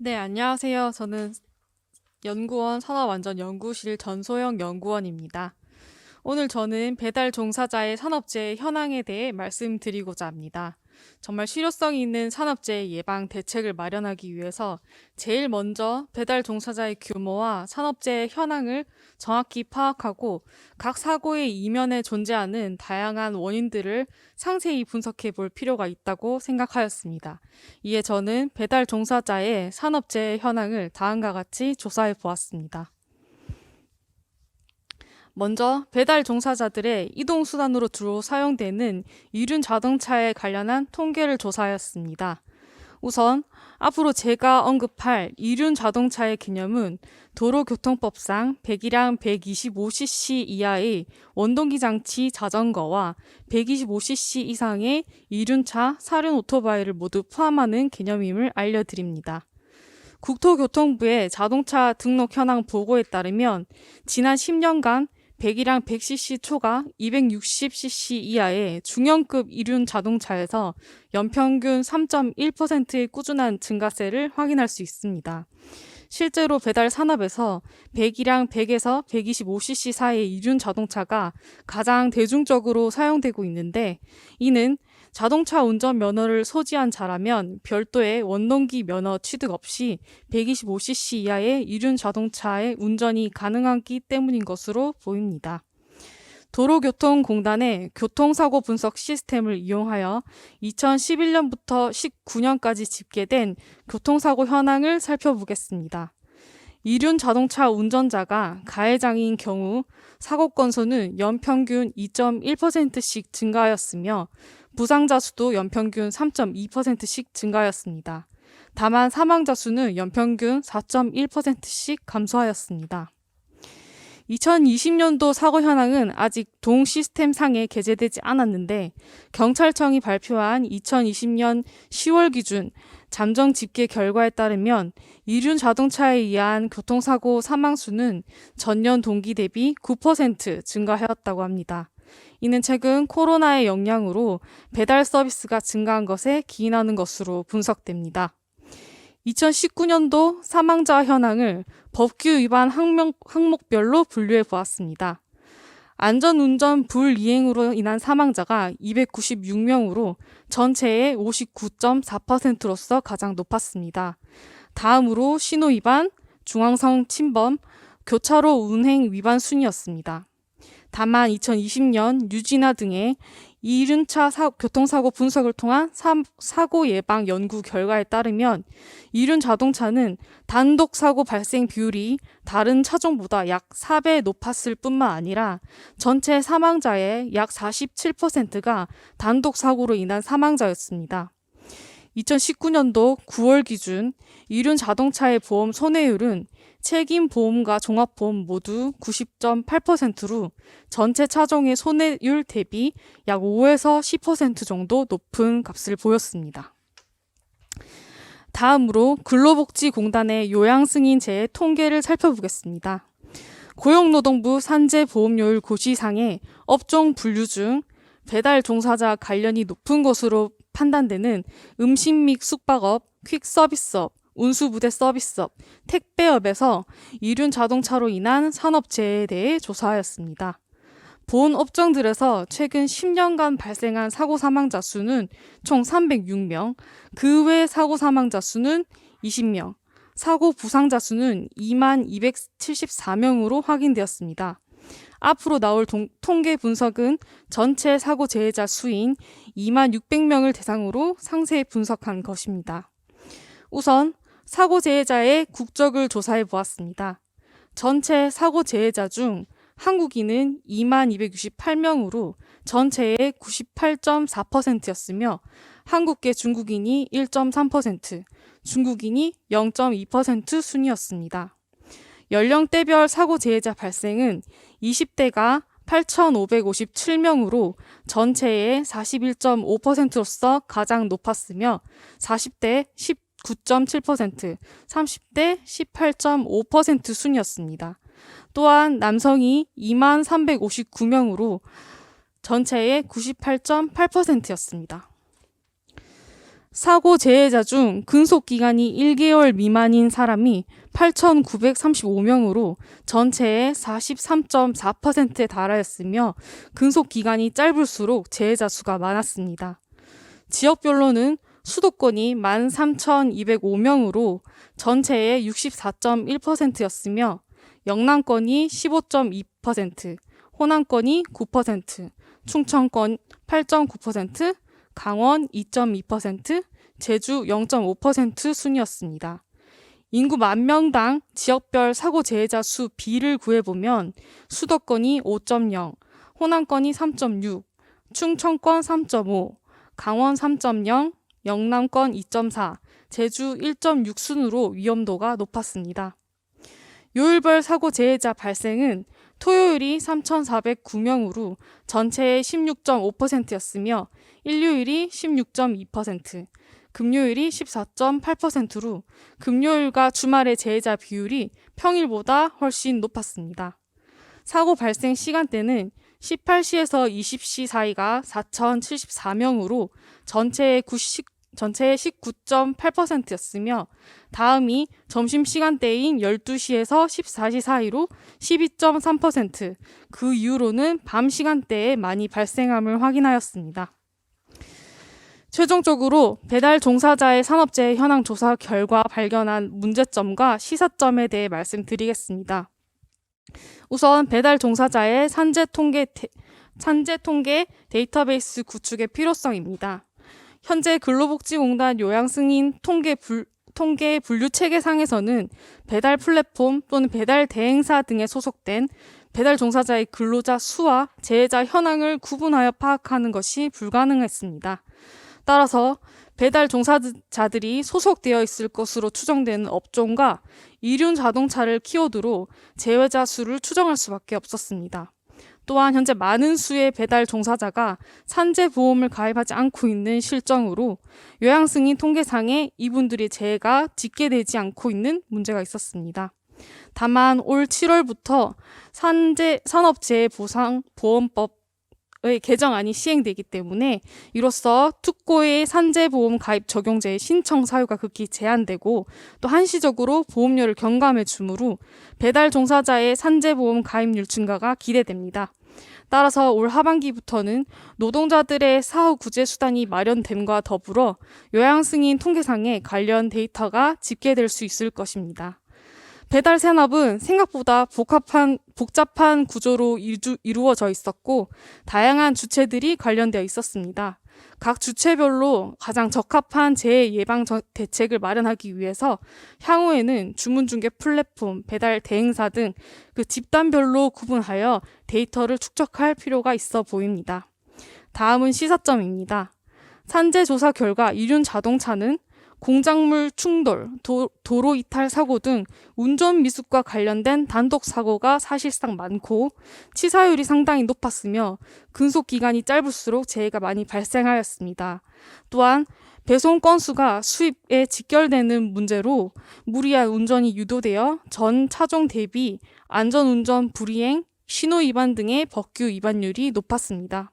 네, 안녕하세요. 저는 연구원 산업안전연구실 전소영 연구원입니다. 오늘 저는 배달 종사자의 산업재해 현황에 대해 말씀드리고자 합니다. 정말 실효성 있는 산업재해 예방 대책을 마련하기 위해서 제일 먼저 배달 종사자의 규모와 산업재해 현황을 정확히 파악하고 각 사고의 이면에 존재하는 다양한 원인들을 상세히 분석해 볼 필요가 있다고 생각하였습니다. 이에 저는 배달 종사자의 산업재해 현황을 다음과 같이 조사해 보았습니다. 먼저 배달 종사자들의 이동수단으로 주로 사용되는 이륜 자동차에 관련한 통계를 조사하였습니다. 우선 앞으로 제가 언급할 이륜 자동차의 개념은 도로교통법상 배기량 125cc 이하의 원동기 장치 자전거와 125cc 이상의 이륜차, 사륜 오토바이를 모두 포함하는 개념임을 알려드립니다. 국토교통부의 자동차 등록 현황 보고에 따르면 지난 10년간 배기량 100cc 초과 260cc 이하의 중형급 이륜 자동차에서 연평균 3.1%의 꾸준한 증가세를 확인할 수 있습니다. 실제로 배달 산업에서 배기량 100에서 125cc 사이의 이륜 자동차가 가장 대중적으로 사용되고 있는데, 이는 자동차 운전 면허를 소지한 자라면 별도의 원동기 면허 취득 없이 125cc 이하의 이륜 자동차의 운전이 가능하기 때문인 것으로 보입니다. 도로교통공단의 교통사고 분석 시스템을 이용하여 2011년부터 19년까지 집계된 교통사고 현황을 살펴보겠습니다. 이륜 자동차 운전자가 가해장애인 경우 사고 건수는 연평균 2.1%씩 증가하였으며 부상자 수도 연평균 3.2%씩 증가하였습니다. 다만 사망자 수는 연평균 4.1%씩 감소하였습니다. 2020년도 사고 현황은 아직 동 시스템상에 게재되지 않았는데, 경찰청이 발표한 2020년 10월 기준 잠정 집계 결과에 따르면 이륜 자동차에 의한 교통사고 사망수는 전년 동기 대비 9% 증가하였다고 합니다. 이는 최근 코로나의 영향으로 배달 서비스가 증가한 것에 기인하는 것으로 분석됩니다. 2019년도 사망자 현황을 법규 위반 항목별로 분류해 보았습니다. 안전운전 불이행으로 인한 사망자가 296명으로 전체의 59.4%로서 가장 높았습니다. 다음으로 신호위반, 중앙선 침범, 교차로 운행 위반 순이었습니다. 다만 2020년 유진화 등의 이륜차 교통사고 분석을 통한 사고 예방 연구 결과에 따르면 이륜 자동차는 단독 사고 발생 비율이 다른 차종보다 약 4배 높았을 뿐만 아니라 전체 사망자의 약 47%가 단독 사고로 인한 사망자였습니다. 2019년도 9월 기준 이륜 자동차의 보험 손해율은 책임보험과 종합보험 모두 90.8%로 전체 차종의 손해율 대비 약 5에서 10% 정도 높은 값을 보였습니다. 다음으로 근로복지공단의 요양승인제의 통계를 살펴보겠습니다. 고용노동부 산재보험료율 고시상의 업종 분류 중 배달 종사자 관련이 높은 것으로 판단되는 음식 및 숙박업, 퀵서비스업, 운수부대 서비스업, 택배업에서 이륜 자동차로 인한 산업재해에 대해 조사하였습니다. 본 업종들에서 최근 10년간 발생한 사고 사망자 수는 총 306명, 그 외 사고 사망자 수는 20명, 사고 부상자 수는 2만 274명으로 확인되었습니다. 앞으로 나올 통계 분석은 전체 사고 재해자 수인 2만 600명을 대상으로 상세 분석한 것입니다. 우선 사고 재해자의 국적을 조사해 보았습니다. 전체 사고 재해자 중 한국인은 2만 268명으로 전체의 98.4%였으며 한국계 중국인이 1.3%, 중국인이 0.2% 순이었습니다. 연령대별 사고 재해자 발생은 20대가 8,557명으로 전체의 41.5%로서 가장 높았으며 40대 19.7%, 30대 18.5% 순이었습니다. 또한 남성이 2만 359명으로 전체의 98.8%였습니다. 사고 재해자 중 근속기간이 1개월 미만인 사람이 8,935명으로 전체의 43.4%에 달하였으며 근속기간이 짧을수록 재해자 수가 많았습니다. 지역별로는 수도권이 13,205명으로 전체의 64.1%였으며 영남권이 15.2%, 호남권이 9%, 충청권 8.9%, 강원 2.2%, 제주 0.5% 순이었습니다. 인구 만 명당 지역별 사고 재해자 수 비를 구해보면 수도권이 5.0, 호남권이 3.6, 충청권 3.5, 강원 3.0, 영남권 2.4, 제주 1.6 순으로 위험도가 높았습니다. 요일별 사고 재해자 발생은 토요일이 3,409명으로 전체의 16.5%였으며 일요일이 16.2%, 금요일이 14.8%로 금요일과 주말의 재해자 비율이 평일보다 훨씬 높았습니다. 사고 발생 시간대는 18시에서 20시 사이가 4,074명으로 전체의 19.8%였으며 다음이 점심시간대인 12시에서 14시 사이로 12.3%, 그 이후로는 밤 시간대에 많이 발생함을 확인하였습니다. 최종적으로 배달 종사자의 산업재해 현황 조사 결과 발견한 문제점과 시사점에 대해 말씀드리겠습니다. 우선 배달 종사자의 산재 통계 데이터베이스 구축의 필요성입니다. 현재 근로복지공단 요양승인 통계 분류 체계상에서는 배달 플랫폼 또는 배달 대행사 등에 소속된 배달 종사자의 근로자 수와 재해자 현황을 구분하여 파악하는 것이 불가능했습니다. 따라서 배달 종사자들이 소속되어 있을 것으로 추정되는 업종과 이륜 자동차를 키워드로 재해자 수를 추정할 수밖에 없었습니다. 또한 현재 많은 수의 배달 종사자가 산재보험을 가입하지 않고 있는 실정으로 요양승인 통계상에 이분들의 재해가 집계되지 않고 있는 문제가 있었습니다. 다만 올 7월부터 산업재해보상보험법의 개정안이 시행되기 때문에 이로써 특고의 산재보험 가입 적용제의 신청 사유가 극히 제한되고 또 한시적으로 보험료를 경감해 주므로 배달 종사자의 산재보험 가입률 증가가 기대됩니다. 따라서 올 하반기부터는 노동자들의 사후 구제 수단이 마련됨과 더불어 요양승인 통계상에 관련 데이터가 집계될 수 있을 것입니다. 배달 산업은 생각보다 복잡한 구조로 이루어져 있었고 다양한 주체들이 관련되어 있었습니다. 각 주체별로 가장 적합한 재해 예방 대책을 마련하기 위해서 향후에는 주문중개 플랫폼, 배달 대행사 등 그 집단별로 구분하여 데이터를 축적할 필요가 있어 보입니다. 다음은 시사점입니다. 산재 조사 결과 이륜 자동차는 공작물 충돌, 도로 이탈 사고 등 운전 미숙과 관련된 단독 사고가 사실상 많고 치사율이 상당히 높았으며 근속 기간이 짧을수록 재해가 많이 발생하였습니다. 또한 배송 건수가 수입에 직결되는 문제로 무리한 운전이 유도되어 전 차종 대비 안전운전 불이행, 신호 위반 등의 법규 위반율이 높았습니다.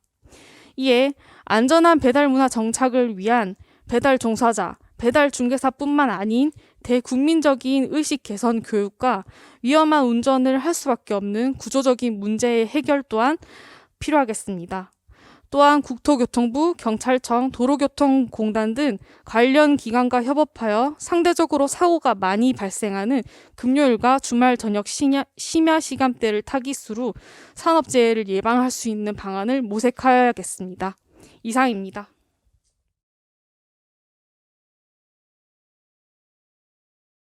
이에 안전한 배달 문화 정착을 위한 배달 종사자, 배달 중개사뿐만 아닌 대국민적인 의식 개선 교육과 위험한 운전을 할 수밖에 없는 구조적인 문제의 해결 또한 필요하겠습니다. 또한 국토교통부, 경찰청, 도로교통공단 등 관련 기관과 협업하여 상대적으로 사고가 많이 발생하는 금요일과 주말 저녁 심야 시간대를 타깃으로 산업재해를 예방할 수 있는 방안을 모색하여야겠습니다. 이상입니다.